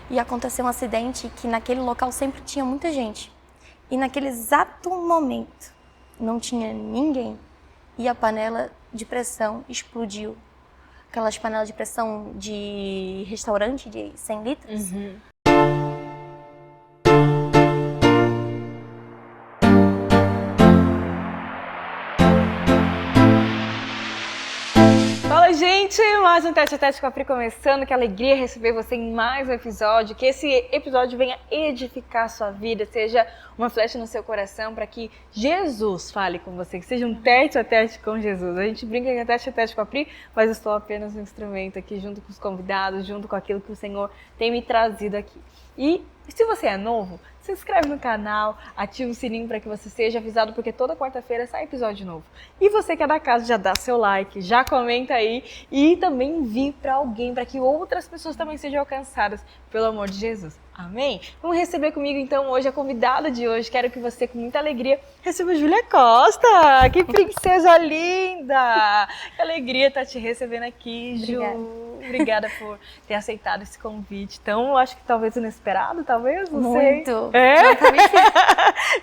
e aconteceu um acidente que naquele local sempre tinha muita gente. E naquele exato momento não tinha ninguém e a panela de pressão explodiu. Aquelas panelas de pressão de restaurante de 100 litros. Fala, gente! Mais um Tete a Tete com a Pri começando. Que alegria receber você em mais um episódio. Que esse episódio venha edificar a sua vida, seja uma flecha no seu coração para que Jesus fale com você, que seja um tete a tete com Jesus. A gente brinca que é tete a tete com a Pri, mas eu estou apenas um instrumento aqui junto com os convidados, junto com aquilo que o Senhor tem me trazido aqui. E se você é novo, se inscreve no canal, ativa o sininho para que você seja avisado, porque toda quarta-feira sai episódio novo. E você que é da casa, já dá seu like, já comenta aí e também envie para alguém, para que outras pessoas também sejam alcançadas pelo amor de Jesus. Amém? Vamos receber comigo então hoje a convidada de hoje. Quero que você, com muita alegria, receba a Júlia Costa. Que princesa linda! Que alegria estar te recebendo aqui, Ju. Obrigada por ter aceitado esse convite. Então, eu acho que talvez inesperado, talvez, não sei. Muito. É?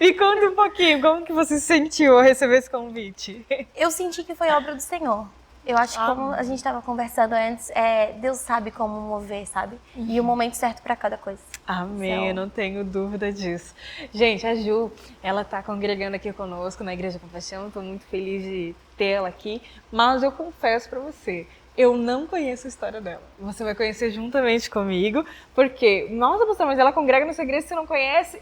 Me conta um pouquinho, como que você se sentiu ao receber esse convite? Eu senti que foi obra do Senhor. Eu acho que, como a gente estava conversando antes, Deus sabe como mover, sabe? E o momento certo para cada coisa. Amém, eu não tenho dúvida disso. Gente, a Ju, ela está congregando aqui conosco na Igreja Compaixão, estou muito feliz de tê-la aqui, mas eu confesso para você, eu não conheço a história dela. Você vai conhecer juntamente comigo, porque, nossa, pastor, mas ela congrega nessa igreja, você não conhece?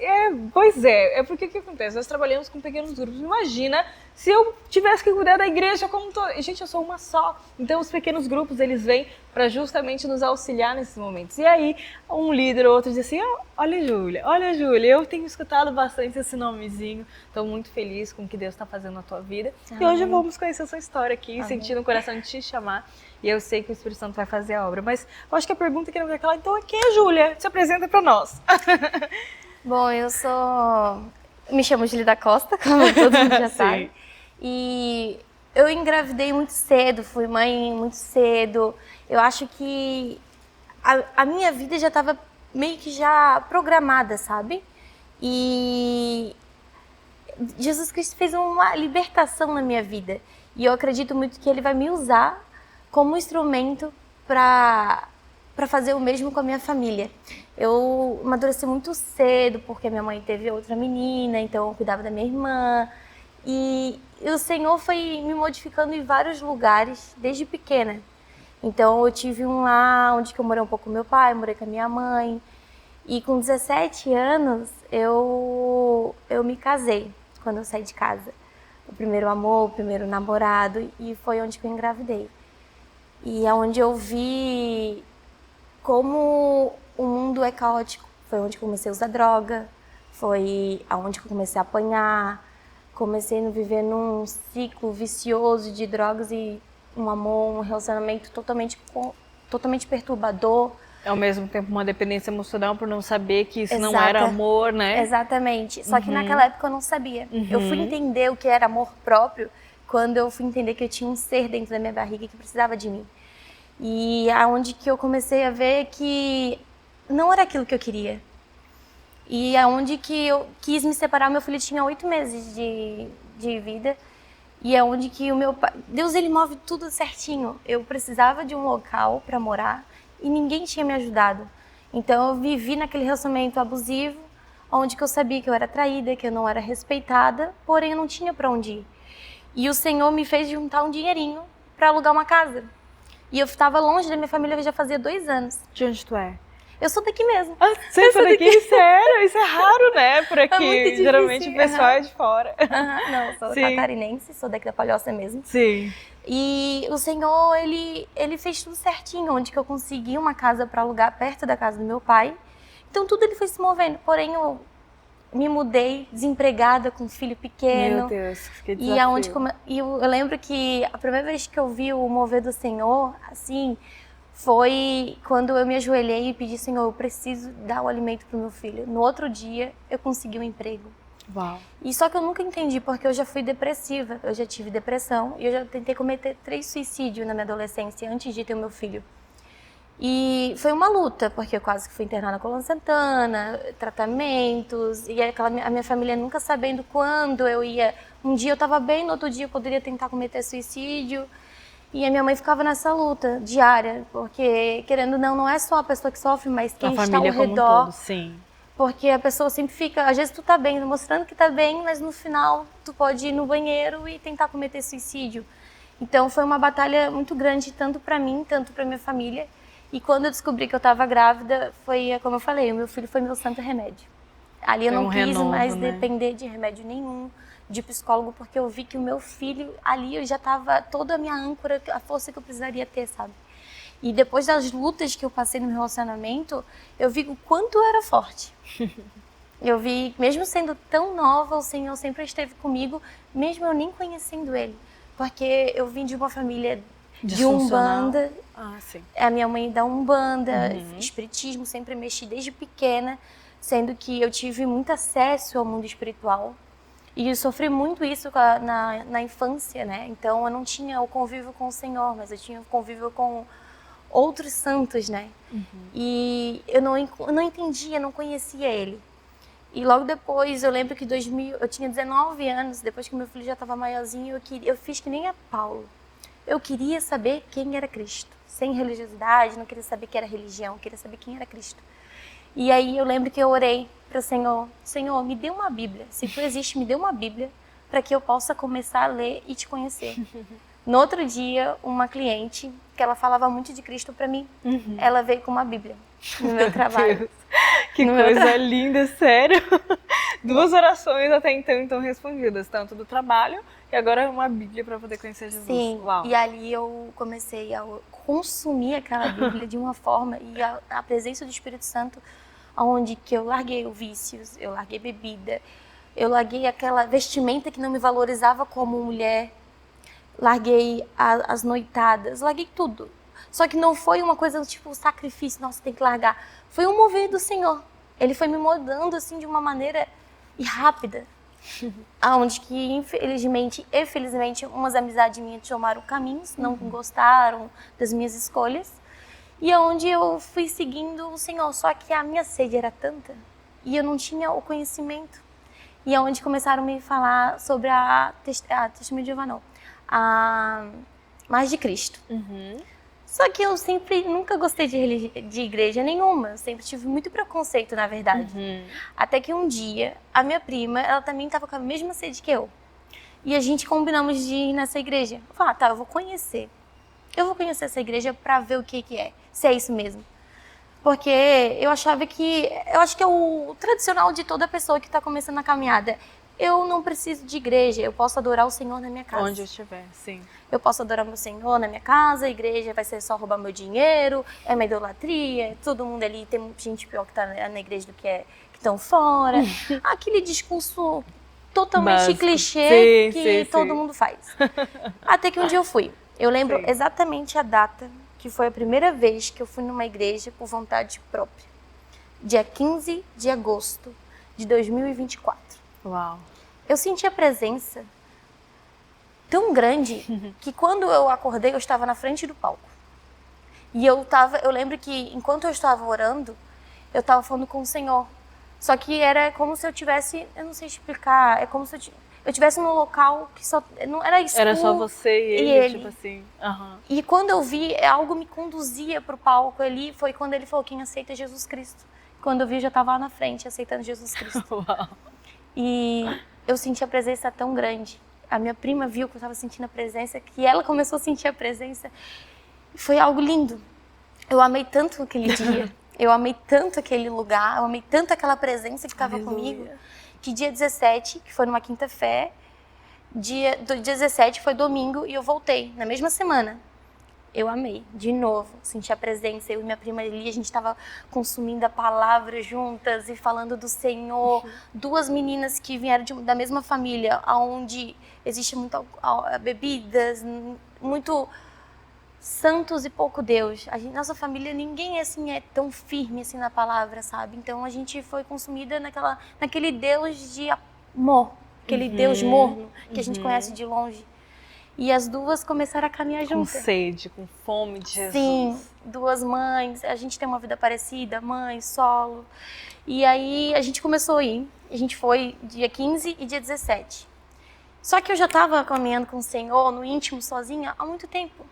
Pois é porque o que acontece? Nós trabalhamos com pequenos grupos. Imagina se eu tivesse que cuidar da igreja como toda. Gente, eu sou uma só. Então, os pequenos grupos, eles vêm para justamente nos auxiliar nesses momentos. E aí, um líder ou outro diz assim, olha, Júlia, eu tenho escutado bastante esse nomezinho. Estou muito feliz com o que Deus está fazendo na tua vida. Amém. E hoje vamos conhecer a sua história aqui, Amém. Sentindo o coração de te chamar. E eu sei que o Espírito Santo vai fazer a obra. Mas eu acho que a pergunta que não vai calar, então, quem é Júlia? Se apresenta para nós. Bom, me chamo Júlia da Costa, como todo mundo já sabe. E eu engravidei muito cedo, fui mãe muito cedo. Eu acho que a minha vida já estava meio que já programada, sabe? E Jesus Cristo fez uma libertação na minha vida. E eu acredito muito que Ele vai me usar como instrumento para fazer o mesmo com a minha família. Eu amadureci muito cedo, porque minha mãe teve outra menina, então eu cuidava da minha irmã. E o Senhor foi me modificando em vários lugares, desde pequena. Então eu tive um lá onde eu morei um pouco com meu pai, morei com a minha mãe. E com 17 anos eu me casei, quando eu saí de casa. O primeiro amor, o primeiro namorado, e foi onde eu engravidei. E é onde eu vi como o mundo é caótico. Foi onde eu comecei a usar droga, foi onde eu comecei a apanhar, comecei a viver num ciclo vicioso de drogas e um amor, um relacionamento totalmente perturbador. Ao mesmo tempo uma dependência emocional por não saber que isso não era amor, né? Exatamente. Só que naquela época eu não sabia. Eu fui entender o que era amor próprio quando eu fui entender que eu tinha um ser dentro da minha barriga que precisava de mim. E aonde que eu comecei a ver que não era aquilo que eu queria. E aonde que eu quis me separar, meu filho tinha 8 meses de vida. E é onde que o meu pai... Deus, Ele move tudo certinho. Eu precisava de um local para morar e ninguém tinha me ajudado. Então eu vivi naquele relacionamento abusivo, onde que eu sabia que eu era traída, que eu não era respeitada, porém eu não tinha para onde ir. E o Senhor me fez juntar um dinheirinho para alugar uma casa. E eu estava longe da minha família já fazia 2 anos. De onde tu é? Eu sou daqui mesmo. Ah, você é daqui? Sério? Isso é raro, né? Por aqui. É muito difícil. Geralmente o pessoal é de fora. Não, eu sou catarinense, sou daqui da Palhoça mesmo. Sim. E o Senhor, ele fez tudo certinho, onde que eu consegui uma casa para alugar perto da casa do meu pai. Então tudo ele foi se movendo, porém eu me mudei desempregada com um filho pequeno. Meu Deus, que desafio. E eu lembro que a primeira vez que eu vi o mover do Senhor, assim, foi quando eu me ajoelhei e pedi, Senhor, eu preciso dar o alimento para o meu filho. No outro dia, eu consegui um emprego. Uau. E só que eu nunca entendi, porque eu já fui depressiva, eu já tive depressão e eu já tentei cometer 3 suicídios na minha adolescência antes de ter o meu filho. E foi uma luta, porque eu quase que fui internada na Colônia Santana, tratamentos, e a minha família nunca sabendo quando eu ia. Um dia eu estava bem, no outro dia eu poderia tentar cometer suicídio. E a minha mãe ficava nessa luta diária, porque, querendo ou não, não é só a pessoa que sofre, mas quem está ao redor. Como um todo, sim. Porque a pessoa sempre fica, às vezes tu tá bem, mostrando que tá bem, mas no final tu pode ir no banheiro e tentar cometer suicídio. Então foi uma batalha muito grande, tanto para mim, tanto para minha família. E quando eu descobri que eu estava grávida, foi como eu falei, o meu filho foi meu santo remédio. Ali eu não quis mais depender de remédio nenhum, de psicólogo, porque eu vi que o meu filho, ali eu já estava toda a minha âncora, a força que eu precisaria ter, sabe? E depois das lutas que eu passei no meu relacionamento, eu vi o quanto eu era forte. Eu vi, mesmo sendo tão nova, o Senhor sempre esteve comigo, mesmo eu nem conhecendo Ele. Porque eu vim de uma família de Umbanda. Sim. A minha mãe da Umbanda, espiritismo, sempre mexi desde pequena, sendo que eu tive muito acesso ao mundo espiritual. E eu sofri muito isso na infância, né? Então eu não tinha o convívio com o Senhor, mas eu tinha o convívio com outros santos, né? E eu não entendia, não conhecia Ele. E logo depois, eu lembro que eu tinha 19 anos, depois que meu filho já estava maiorzinho, eu fiz que nem a Paulo. Eu queria saber quem era Cristo, sem religiosidade, não queria saber o que era religião, eu queria saber quem era Cristo. E aí eu lembro que eu orei para o Senhor, Senhor, me dê uma Bíblia, se Tu existe, me dê uma Bíblia, para que eu possa começar a ler e Te conhecer. No outro dia, uma cliente, que ela falava muito de Cristo para mim, ela veio com uma Bíblia no meu trabalho. Deus. Que coisa linda, sério. 2 orações até então respondidas, tanto do trabalho e agora uma Bíblia para poder conhecer Jesus. Sim, Uau. E ali eu comecei a consumir aquela Bíblia de uma forma, e a presença do Espírito Santo, onde que eu larguei os vícios, eu larguei bebida, eu larguei aquela vestimenta que não me valorizava como mulher, larguei as noitadas, larguei tudo. Só que não foi uma coisa tipo sacrifício, nossa, tem que largar. Foi um mover do Senhor. Ele foi me moldando assim de uma maneira rápida. Aonde que infelizmente e felizmente umas amizades minhas tomaram caminhos, não gostaram das minhas escolhas. E aonde eu fui seguindo o Senhor, só que a minha sede era tanta e eu não tinha o conhecimento. E aonde começaram a me falar sobre a Testemunho de Jeová, não. A Mais de Cristo. Só que eu nunca gostei de igreja nenhuma. Eu sempre tive muito preconceito, na verdade. Até que um dia, a minha prima, ela também estava com a mesma sede que eu. E a gente combinamos de ir nessa igreja. Eu falei, tá, eu vou conhecer. Eu vou conhecer essa igreja para ver o que é, se é isso mesmo. Porque eu acho que é o tradicional de toda pessoa que está começando a caminhada. Eu não preciso de igreja, eu posso adorar o Senhor na minha casa. Onde eu estiver, sim. Eu posso adorar meu Senhor na minha casa, a igreja vai ser só roubar meu dinheiro, é uma idolatria, todo mundo ali, tem gente pior que tá na igreja do que estão fora. Aquele discurso totalmente Básico. clichê que Sim. todo mundo faz. Até que um dia eu fui. Eu lembro exatamente a data, que foi a primeira vez que eu fui numa igreja por vontade própria. Dia 15 de agosto de 2024. Uau. Eu senti a presença tão grande que quando eu acordei, eu estava na frente do palco. E eu lembro que enquanto eu estava orando, eu estava falando com o Senhor. Só que era como se eu tivesse, eu não sei explicar, é como se eu estivesse num local que só, não era escuro. Era só você e ele, tipo assim. E quando eu vi, algo me conduzia para o palco ali, foi quando ele falou, quem aceita Jesus Cristo. Quando eu vi, eu já estava lá na frente, aceitando Jesus Cristo. Uau. E eu senti a presença tão grande. A minha prima viu que eu estava sentindo a presença, que ela começou a sentir a presença. Foi algo lindo. Eu amei tanto aquele dia. Eu amei tanto aquele lugar. Eu amei tanto aquela presença que estava comigo. Que dia 17, que foi numa quinta-feira, dia 17 foi domingo e eu voltei na mesma semana. Eu amei, de novo, senti a presença. Eu e minha prima ali, a gente estava consumindo a palavra juntas e falando do Senhor. 2 meninas que vieram da mesma família, onde existe muito bebidas, muito santos e pouco Deus. Nossa família, ninguém assim é tão firme assim na palavra, sabe? Então a gente foi consumida naquele Deus de amor, aquele Deus morno que a gente conhece de longe. E as duas começaram a caminhar Com juntas. sede, com fome de Jesus. Sim, duas mães, a gente tem uma vida parecida, mãe, solo. E aí a gente começou a ir, a gente foi dia 15 e dia 17. Só que eu já estava caminhando com o Senhor no íntimo sozinha há muito tempo.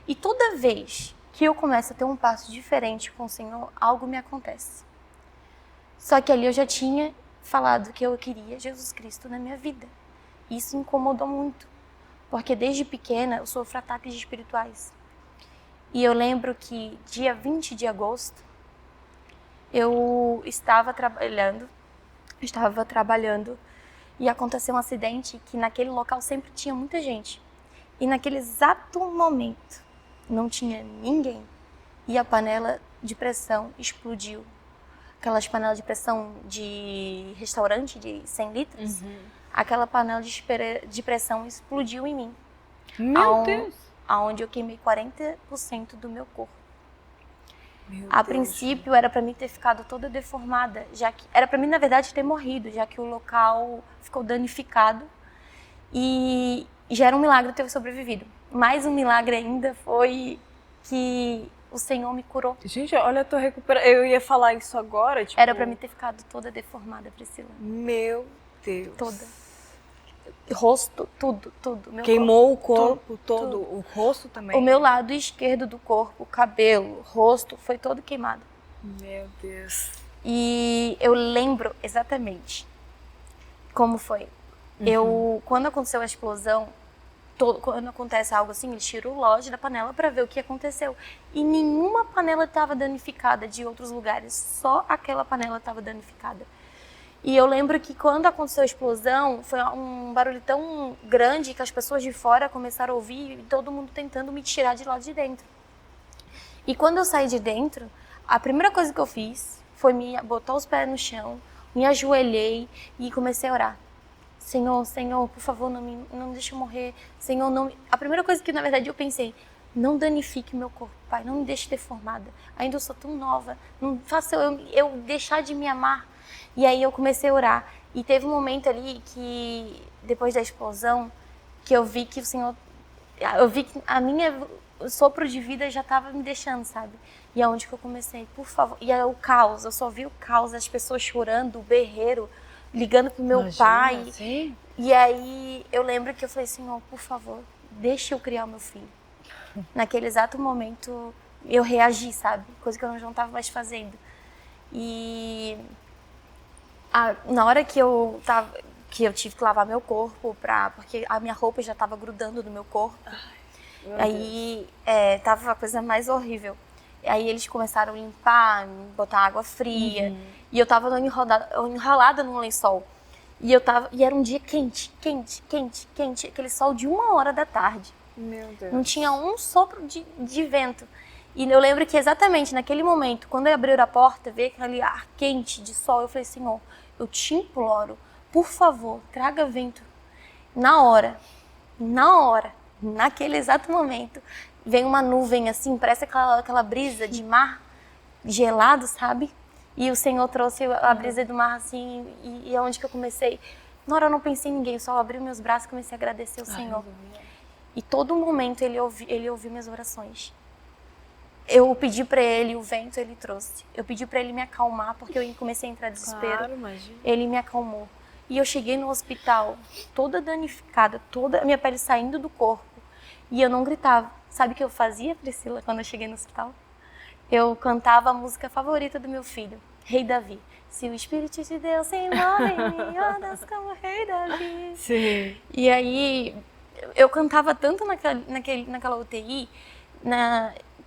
E toda vez que eu começo a ter um passo diferente com o Senhor, algo me acontece. Só que ali eu já tinha falado que eu queria Jesus Cristo na minha vida. Isso incomodou muito, porque desde pequena eu sofro ataques espirituais. E eu lembro que dia 20 de agosto, eu estava trabalhando e aconteceu um acidente que naquele local sempre tinha muita gente. E naquele exato momento não tinha ninguém e a panela de pressão explodiu. Aquelas panelas de pressão de restaurante de 100 litros, aquela panela de pressão explodiu em mim. Meu Deus! Aonde eu queimei 40% do meu corpo. Meu A Deus. princípio era para mim ter ficado toda deformada, já que era para mim na verdade ter morrido, já que o local ficou danificado e já era um milagre ter sobrevivido. Mais um milagre ainda foi que o Senhor me curou. Gente, olha, eu tô recuperando. Eu ia falar isso agora, tipo... Era para mim ter ficado toda deformada, Priscila. Meu Deus. Toda. Rosto, tudo. Meu Queimou o corpo tudo, todo, o rosto também? O meu lado esquerdo do corpo, cabelo, rosto, foi todo queimado. Meu Deus. E eu lembro exatamente como foi. Quando aconteceu a explosão, quando acontece algo assim, eles tiram o lote da panela para ver o que aconteceu. E nenhuma panela estava danificada de outros lugares, só aquela panela estava danificada. E eu lembro que quando aconteceu a explosão, foi um barulho tão grande que as pessoas de fora começaram a ouvir e todo mundo tentando me tirar de lá de dentro. E quando eu saí de dentro, a primeira coisa que eu fiz foi botar os pés no chão, me ajoelhei e comecei a orar. Senhor, por favor, não me deixe morrer. Senhor, não... A primeira coisa que, na verdade, eu pensei, não danifique meu corpo, Pai, não me deixe deformada. Ainda eu sou tão nova, não faça eu deixar de me amar. E aí eu comecei a orar. E teve um momento ali que, depois da explosão, que eu vi que o Senhor... Eu vi que o sopro de vida já estava me deixando, sabe? E é onde que eu comecei, por favor. E aí o caos, eu só vi o caos, as pessoas chorando, o berreiro, ligando pro meu pai. Sim. E aí eu lembro que eu falei, Senhor, por favor, deixa eu criar o meu filho. Naquele exato momento eu reagi, sabe? Coisa que eu não estava mais fazendo. E na hora que eu tive que lavar meu corpo, porque a minha roupa já estava grudando no meu corpo. Aí tava a coisa mais horrível. Aí eles começaram a limpar, botar água fria. E eu tava enrolada num lençol. E era um dia quente. Aquele sol de 1h da tarde. Meu Deus. Não tinha um sopro de vento. E eu lembro que exatamente naquele momento, quando eu abri a porta, veio aquele ar quente de sol, eu falei, Senhor, eu te imploro, por favor, traga vento. Na hora, naquele exato momento, vem uma nuvem assim, parece aquela brisa de mar gelado, sabe? E o Senhor trouxe a brisa do mar assim, e é onde que eu comecei. Na hora eu não pensei em ninguém, só abri meus braços e comecei a agradecer ao Senhor. E todo momento ele ouviu minhas orações. Eu pedi pra ele, o vento ele trouxe. Eu pedi pra ele me acalmar, porque eu comecei a entrar em desespero. Claro, imagina. Ele me acalmou. E eu cheguei no hospital toda danificada, toda a minha pele saindo do corpo. E eu não gritava. Sabe o que eu fazia, Priscila, quando eu cheguei no hospital? Eu cantava a música favorita do meu filho, Rei Davi. Se o Espírito de Deus se move em mim, andas como Rei Davi. Sim. E aí, eu cantava tanto naquela UTI,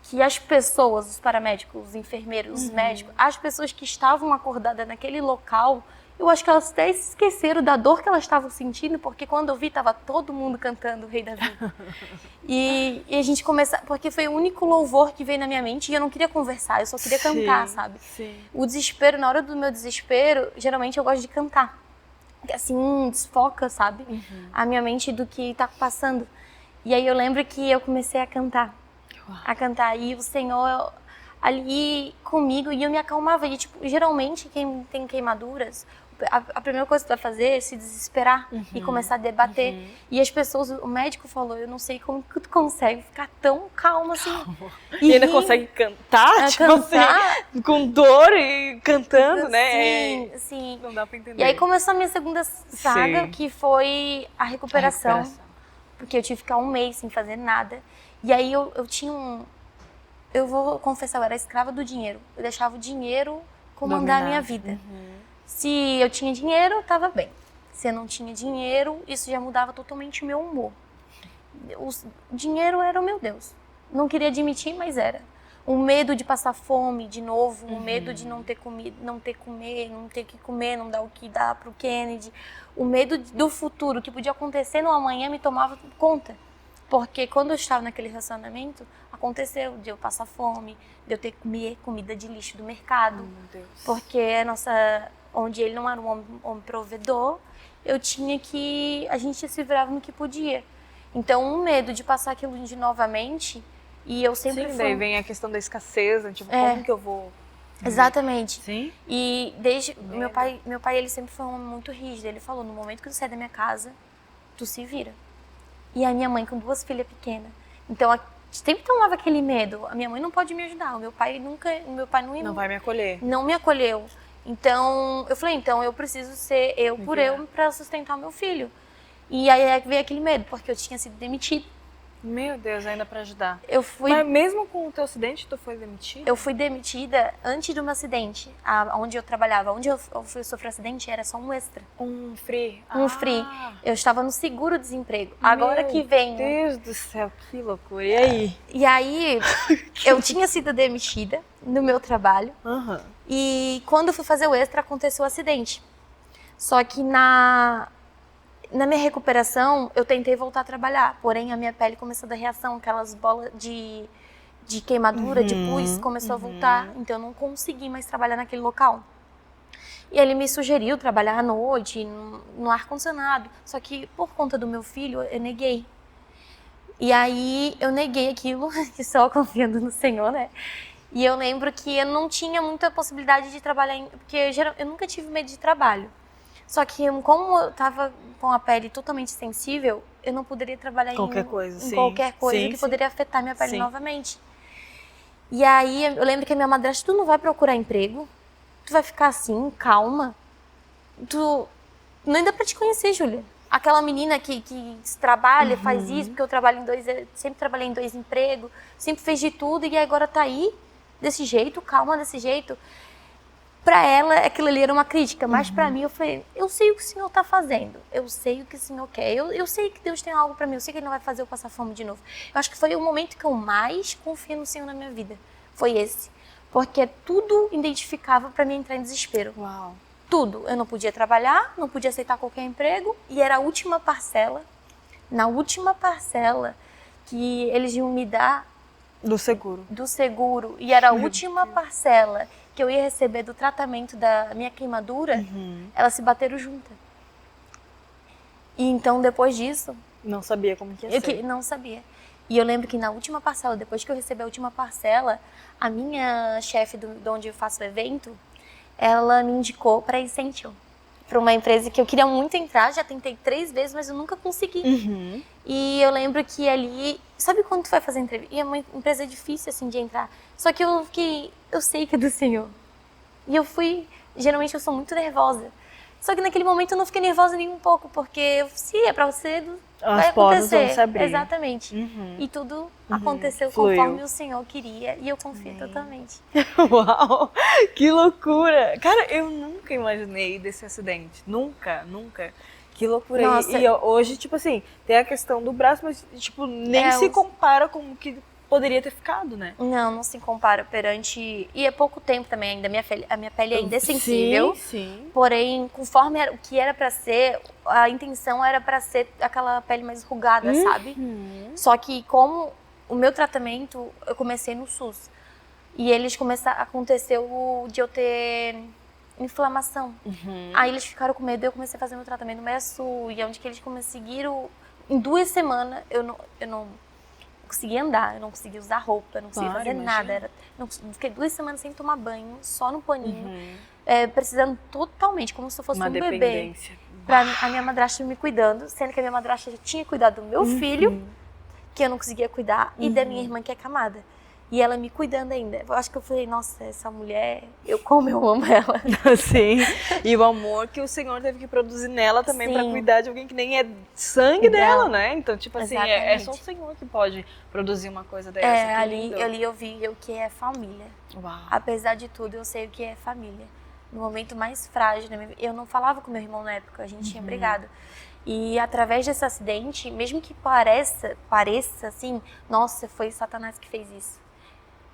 que as pessoas, os paramédicos, os enfermeiros, os médicos, as pessoas que estavam acordadas naquele local, eu acho que elas até se esqueceram da dor que elas estavam sentindo, porque quando eu vi, estava todo mundo cantando o Rei Davi. E a gente começou, porque foi o único louvor que veio na minha mente, e eu não queria conversar, eu só queria cantar, sabe? Sim. O desespero, na hora do meu desespero, geralmente eu gosto de cantar. Assim, desfoca, sabe? A minha mente do que tá passando. E aí eu lembro que eu comecei a cantar. E o Senhor ali comigo, e eu me acalmava. E, tipo, geralmente, quem tem queimaduras, o a primeira coisa que tu vai fazer é se desesperar e começar a debater. E as pessoas, o médico falou, eu não sei como que tu consegue ficar tão calma assim. E ainda consegue cantar, tipo cantar. assim, com dor e cantando, né? Sim, sim. Não dá pra entender. E aí começou a minha segunda saga, Sim. que foi a recuperação. Porque eu tive que ficar um mês sem fazer nada. E aí eu tinha um... Eu vou confessar, eu era escrava do dinheiro. Eu deixava o dinheiro comandar a minha vida. Se eu tinha dinheiro, eu tava bem. Se eu não tinha dinheiro, isso já mudava totalmente o meu humor. O dinheiro era o meu Deus. Não queria admitir, mas era. O medo de passar fome de novo, o medo de não ter comida, não ter que comer, não dar o que dá pro Kennedy. O medo do futuro, que podia acontecer no amanhã, me tomava conta. Porque quando eu estava naquele relacionamento, aconteceu de eu passar fome, de eu ter que comer comida de lixo do mercado. Meu Deus. Porque onde ele não era um homem provedor, a gente se virava no que podia. Então, o medo de passar aquilo de novamente, e eu sempre Sim, daí vem a questão da escassez, tipo, como que eu vou... Exatamente. Sim. E desde meu pai, ele sempre foi um homem muito rígido. Ele falou, no momento que tu sair da minha casa, tu se vira. E a minha mãe com 2 filhas pequenas. Então, sempre tomava aquele medo. A minha mãe não pode me ajudar. O meu pai não vai me acolher. Não me acolheu. Então, eu falei, eu preciso ser eu para sustentar meu filho. E aí veio aquele medo, porque eu tinha sido demitida. Meu Deus, ainda pra ajudar. Mas mesmo com o teu acidente, tu foi demitida? Eu fui demitida antes do meu acidente. Onde eu trabalhava, onde eu sofri acidente, era só um extra. Um free? Um free. Eu estava no seguro-desemprego. Agora que vem... Meu Deus do céu, que loucura. E aí? E aí, eu tinha sido demitida no meu trabalho. E quando eu fui fazer o extra, aconteceu o acidente. Só que na minha recuperação, eu tentei voltar a trabalhar. Porém, a minha pele começou a dar reação. Aquelas bolas de queimadura, de pus, começou a voltar. Então, eu não consegui mais trabalhar naquele local. E ele me sugeriu trabalhar à noite, no ar-condicionado. Só que, por conta do meu filho, eu neguei. E aí, eu neguei aquilo, só confiando no Senhor, né? E eu lembro que eu não tinha muita possibilidade de trabalhar, porque eu nunca tive medo de trabalho. Só que, como eu tava com a pele totalmente sensível, eu não poderia trabalhar em qualquer coisa que poderia afetar minha pele novamente. E aí, eu lembro que a minha madrasta, tu não vai procurar emprego? Tu vai ficar assim, calma? Não dá pra te conhecer, Júlia. Aquela menina que trabalha, faz isso, porque sempre trabalhei em 2 empregos, sempre fez de tudo e agora tá aí, desse jeito, calma desse jeito. Pra ela, aquilo ali era uma crítica, mas pra mim, eu falei, eu sei o que o Senhor tá fazendo, eu sei o que o Senhor quer, eu sei que Deus tem algo pra mim, eu sei que Ele não vai fazer eu passar fome de novo. Eu acho que foi o momento que eu mais confiei no Senhor na minha vida, foi esse. Porque tudo identificava pra mim entrar em desespero. Uau. Tudo. Eu não podia trabalhar, não podia aceitar qualquer emprego, e era a última parcela, na última parcela que eles iam me dar do seguro, e era a última parcela que eu ia receber do tratamento da minha queimadura, elas se bateram juntas. E então, depois disso... Não sabia como que ia ser. Não sabia. E eu lembro que na última parcela, depois que eu recebi a última parcela, a minha chefe de onde eu faço o evento, ela me indicou para Essential, para uma empresa que eu queria muito entrar, já tentei 3 vezes, mas eu nunca consegui. E eu lembro que ali, sabe quando tu vai fazer entrevista? E é uma empresa difícil assim de entrar, só que eu sei que é do Senhor. E eu fui, geralmente eu sou muito nervosa, só que naquele momento eu não fiquei nervosa nem um pouco, porque se é para você, vai acontecer. Vão se abrir. Exatamente. E tudo aconteceu conforme o Senhor queria, e eu confio totalmente. Uau, que loucura! Cara, eu nunca imaginei desse acidente. Nunca. Que loucura. Nossa. E hoje, tipo assim, tem a questão do braço, mas tipo, nem se compara com o que poderia ter ficado, né? Não se compara perante... E é pouco tempo também ainda, a minha pele ainda é sensível. Sim. Porém, conforme o que era pra ser, a intenção era pra ser aquela pele mais enrugada, sabe? Só que como o meu tratamento, eu comecei no SUS. E aconteceu de eu ter inflamação. Aí eles ficaram com medo, eu comecei a fazer meu tratamento no Meia-Sul. E onde que eles conseguiram, em 2 semanas, eu não conseguia andar, eu não conseguia usar roupa, eu não conseguia fazer nada. Fiquei 2 semanas sem tomar banho, só no paninho. precisando totalmente, como se eu fosse Uma um bebê. dependência. Pra a minha madrasta me cuidando, sendo que a minha madrasta já tinha cuidado do meu filho, que eu não conseguia cuidar, e da minha irmã, que é camada. E ela me cuidando ainda. Eu acho que eu falei, nossa, essa mulher, como eu amo ela. Sim, e o amor que o Senhor teve que produzir nela também para Sim. cuidar de alguém que nem é sangue dela, né? Então, tipo assim, é só o Exatamente. Senhor que pode produzir uma coisa dessa. Que ali lindo. eu vi o que é família. Uau. Apesar de tudo, eu sei o que é família. No momento mais frágil, eu não falava com meu irmão na época, a gente tinha brigado. E através desse acidente, mesmo que pareça assim, nossa, foi Satanás que fez isso.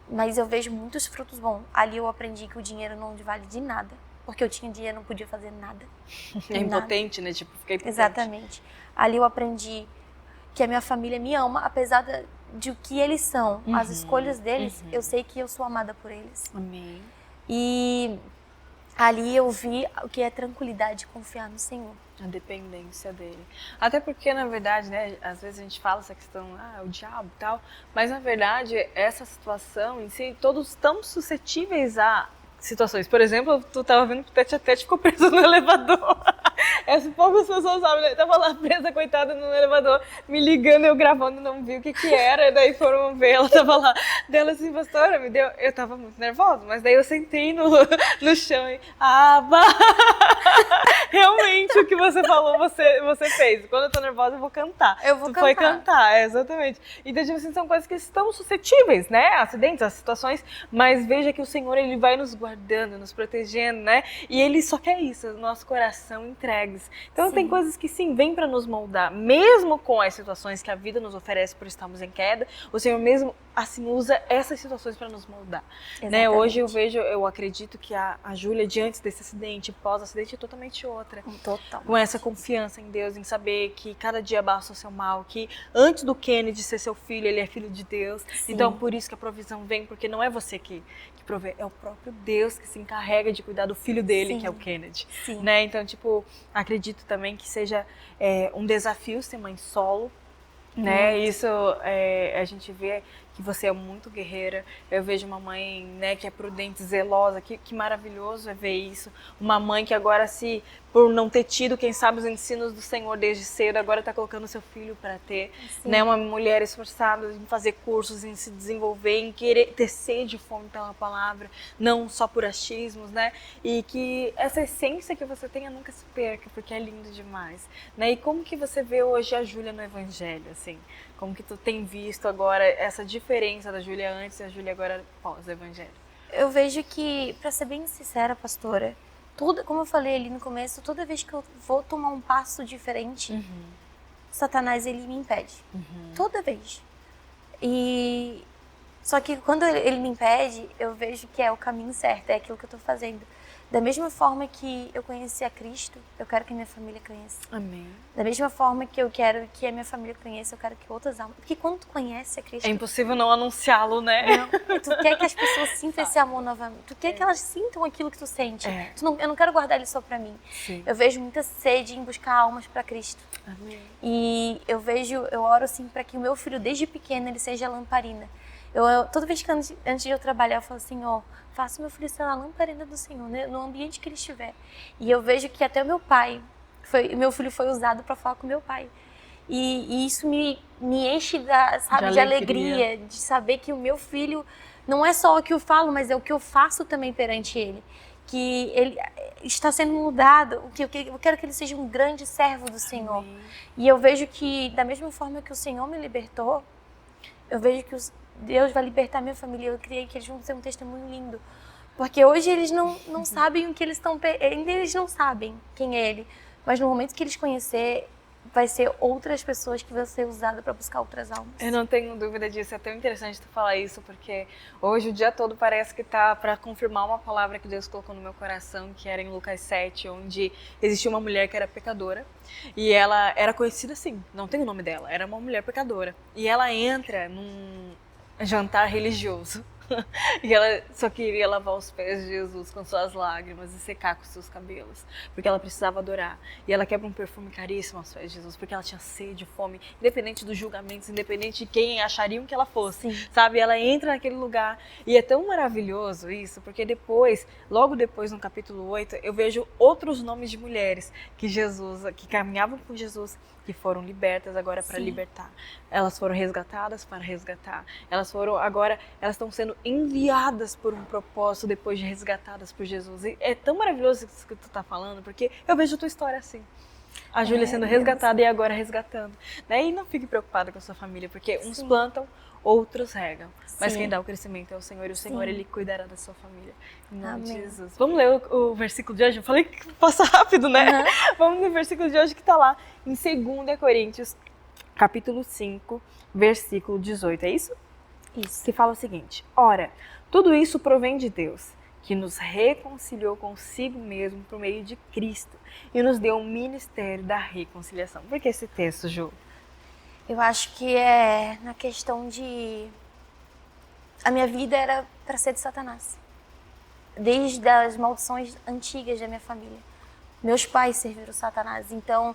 Mas eu vejo muitos frutos bons. Ali eu aprendi que o dinheiro não vale de nada. Porque eu tinha dinheiro e não podia fazer nada. É impotente, né? Tipo, fiquei impotente. Exatamente. Ali eu aprendi que a minha família me ama, apesar de o que eles são, as escolhas deles, eu sei que eu sou amada por eles. Amém. E ali eu vi o que é tranquilidade, confiar no Senhor. A dependência dele. Até porque, na verdade, né, às vezes a gente fala essa questão, o diabo e tal, mas na verdade, essa situação em si, todos estamos suscetíveis a situações. Por exemplo, tu tava vendo que o tete-a-tete ficou preso no elevador. Essas poucas pessoas sabem, né? Eu tava lá presa, coitada, no elevador, me ligando, eu gravando, não vi o que era, daí foram ver, ela tava lá, dela assim, pastora, eu tava muito nervosa, mas daí eu sentei no chão e, realmente o que você falou, você fez. Quando eu tô nervosa, eu vou cantar. Eu vou Tu cantar. foi cantar, exatamente. Então, tipo assim, são coisas que estão suscetíveis, né? Acidentes, as situações, mas veja que o Senhor, Ele vai nos guardando, nos protegendo, né? E Ele só quer isso, nosso coração entregues. Então, Sim. tem coisas que sim, vêm para nos moldar, mesmo com as situações que a vida nos oferece por estarmos em queda, o Senhor mesmo, assim, usa essas situações para nos moldar. Né? Hoje eu acredito que a Júlia, diante desse acidente, pós-acidente, é totalmente outra. Total. Com essa confiança em Deus, em saber que cada dia basta o seu mal, que antes do Kennedy ser seu filho, ele é filho de Deus. Sim. Então, por isso que a provisão vem, porque não é você que provê, é o próprio Deus que se encarrega de cuidar do filho dele, Sim. que é o Kennedy. Sim. Né? Então, tipo, acredito também que seja um desafio ser mãe solo. Né? Isso a gente vê que você é muito guerreira. Eu vejo uma mãe, né, que é prudente, zelosa, que maravilhoso é ver isso. Uma mãe que agora, por não ter tido, quem sabe, os ensinos do Senhor desde cedo, agora está colocando seu filho para ter. Né? Uma mulher esforçada em fazer cursos, em se desenvolver, em querer ter sede e fome pela palavra, não só por achismos, né? E que essa essência que você tenha nunca se perca, porque é lindo demais. Né? E como que você vê hoje a Júlia no Evangelho, assim? Como que tu tem visto agora essa diferença da Júlia antes e a Júlia agora pós-Evangelho? Eu vejo que, pra ser bem sincera, pastora, como eu falei ali no começo, toda vez que eu vou tomar um passo diferente, Satanás, ele me impede. Toda vez. Só que quando ele me impede, eu vejo que é o caminho certo, é aquilo que eu tô fazendo. Da mesma forma que eu conheci a Cristo, eu quero que a minha família conheça. Amém. Da mesma forma que eu quero que a minha família conheça, eu quero que outras almas... Porque quando tu conhece a Cristo... É impossível não anunciá-lo, né? Não, tu quer que as pessoas sintam esse amor novamente. Tu quer que elas sintam aquilo que tu sente. Eu não quero guardar ele só pra mim. Sim. Eu vejo muita sede em buscar almas pra Cristo. Amém. E eu oro assim pra que o meu filho, desde pequeno, ele seja lamparina. Toda vez que antes de eu trabalhar, eu falo assim, faça o meu filho ser a lamparina do Senhor, né, no ambiente que ele estiver. E eu vejo que até o meu filho foi usado para falar com meu pai. E isso me enche de alegria, de saber que o meu filho não é só o que eu falo, mas é o que eu faço também perante ele. Que ele está sendo mudado, eu quero que ele seja um grande servo do Senhor. Amém. E eu vejo que, da mesma forma que o Senhor me libertou, eu vejo que Deus vai libertar minha família. Eu criei que eles vão ser um testemunho lindo. Porque hoje eles não sabem o que eles estão... Ainda eles não sabem quem é Ele. Mas no momento que eles conhecer, vai ser outras pessoas que vão ser usadas para buscar outras almas. Eu não tenho dúvida disso. É tão interessante tu falar isso, porque hoje o dia todo parece que tá para confirmar uma palavra que Deus colocou no meu coração, que era em Lucas 7, onde existia uma mulher que era pecadora. E ela era conhecida assim, não tem o nome dela, era uma mulher pecadora. E ela entra num jantar religioso. E ela só queria lavar os pés de Jesus com suas lágrimas e secar com seus cabelos, porque ela precisava adorar. E ela quebra um perfume caríssimo aos pés de Jesus, porque ela tinha sede, fome, independente dos julgamentos, independente de quem achariam que ela fosse, sabe? Ela entra naquele lugar e é tão maravilhoso isso, porque depois, logo depois no capítulo 8, eu vejo outros nomes de mulheres que caminhavam com Jesus, que foram libertas agora para libertar. Elas foram resgatadas para resgatar. Elas estão sendo enviadas por um propósito depois de resgatadas por Jesus. E é tão maravilhoso isso que tu tá falando, porque eu vejo a tua história assim. A Júlia sendo resgatada e agora resgatando. E não fique preocupada com a sua família, porque uns plantam, outros regam. Mas quem dá o crescimento é o Senhor, e o Senhor, Ele cuidará da sua família. Em nome de Jesus. Vamos ler o versículo de hoje? Eu falei que passa rápido, né? Vamos no versículo de hoje que está lá em 2 Coríntios, capítulo 5, versículo 18. É isso? Isso. Que fala o seguinte: ora, tudo isso provém de Deus, que nos reconciliou consigo mesmo por meio de Cristo e nos deu o ministério da reconciliação. Por que esse texto, Ju? Eu acho que é na questão de... A minha vida era para ser de Satanás. Desde as maldições antigas da minha família. Meus pais serviram Satanás. Então,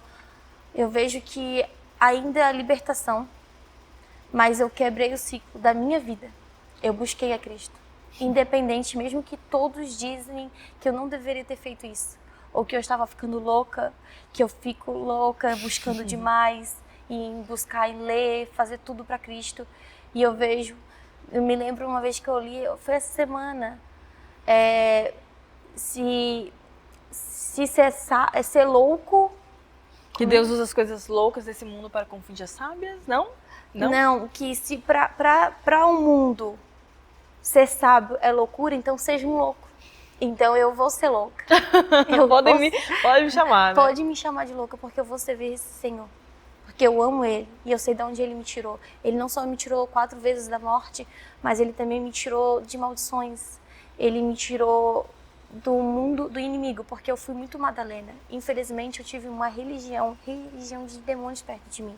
eu vejo que ainda há libertação, mas eu quebrei o ciclo da minha vida. Eu busquei a Cristo. Independente, mesmo que todos dizem que eu não deveria ter feito isso. Ou que eu estava ficando louca, que eu fico louca, buscando demais, em buscar, em ler, fazer tudo para Cristo. E eu me lembro uma vez que eu li, foi essa semana, se ser louco... Que Deus usa as coisas loucas desse mundo para confundir as sábias, não? Não, que se para o mundo ser sábio é loucura, então seja um louco. Então eu vou ser louca. Pode me chamar, né? Pode me chamar de louca, porque eu vou servir esse Senhor. Porque eu amo Ele e eu sei de onde Ele me tirou. Ele não só me tirou 4 vezes da morte, mas Ele também me tirou de maldições. Ele me tirou do mundo do inimigo, porque eu fui muito Madalena. Infelizmente eu tive uma religião de demônios perto de mim.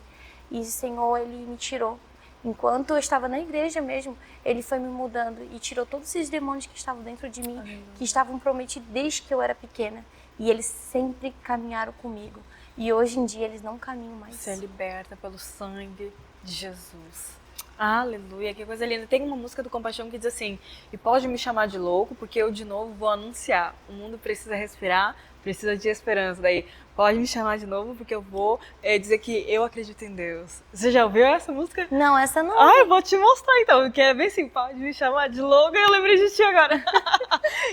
E o Senhor, Ele me tirou. Enquanto eu estava na igreja mesmo, Ele foi me mudando e tirou todos esses demônios que estavam dentro de mim, que estavam prometidos desde que eu era pequena. E eles sempre caminharam comigo. E hoje em dia eles não caminham mais. Você é liberta pelo sangue de Jesus. Aleluia, que coisa linda. Tem uma música do Compaixão que diz assim: e pode me chamar de louco, porque eu de novo vou anunciar. O mundo precisa respirar, precisa de esperança. Daí, pode me chamar de novo, porque eu vou dizer que eu acredito em Deus. Você já ouviu essa música? Não, essa não. Eu vou te mostrar então, que é bem assim: pode me chamar de louco. Eu lembrei de ti agora.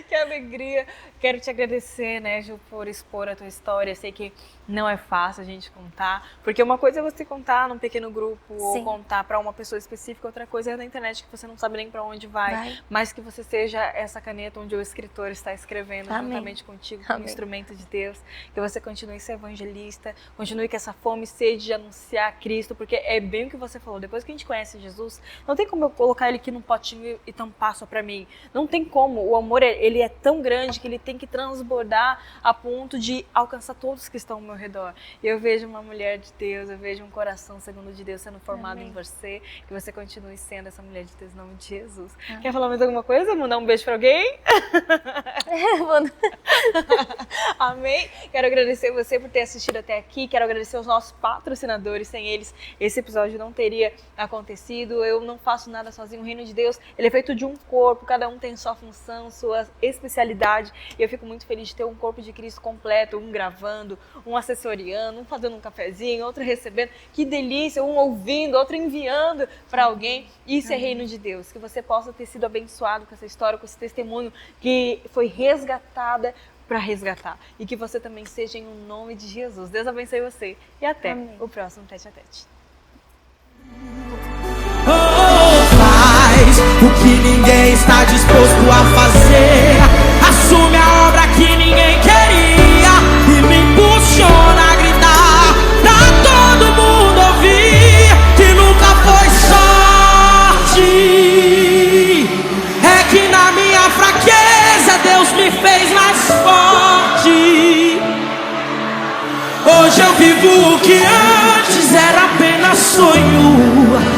Que alegria. Quero te agradecer, né, Ju, por expor a tua história. Eu sei que não é fácil a gente contar, porque uma coisa é você contar num pequeno grupo, ou contar para uma pessoa específica, outra coisa é na internet que você não sabe nem para onde vai, mas que você seja essa caneta onde o escritor está escrevendo juntamente contigo, como instrumento de Deus, que você continue a ser evangelista, continue com essa fome e sede de anunciar Cristo, porque é bem o que você falou, depois que a gente conhece Jesus, não tem como eu colocar ele aqui num potinho e tampar só para mim, não tem como, o amor ele é tão grande que ele tem que transbordar a ponto de alcançar todos que estão ao meu redor. E eu vejo uma mulher de Deus, eu vejo um coração segundo de Deus sendo formado em você, que você continue sendo essa mulher de Deus em nome de Jesus. Quer falar mais alguma coisa? Mandar um beijo para alguém? Amém? Quero agradecer você por ter assistido até aqui, quero agradecer aos nossos patrocinadores, sem eles esse episódio não teria acontecido. Eu não faço nada sozinho, o reino de Deus ele é feito de um corpo, cada um tem sua função, sua especialidade, e eu fico muito feliz de ter um corpo de Cristo completo, um gravando, um assessoriando, um fazendo um cafezinho, outro recebendo, que delícia, um ouvindo, outro enviando para alguém. Isso é reino de Deus, que você possa ter sido abençoado com essa história, com esse testemunho que foi resgatada para resgatar, e que você também seja em nome de Jesus. Deus abençoe você e até o próximo Tete a Tete. Faz o que ninguém está disposto a fazer, assume a obra que ninguém queria e me impulsiona a gritar pra todo mundo ouvir que nunca foi sorte, é que na minha fraqueza Deus me fez mais forte. Hoje eu vivo o que antes era apenas sonho.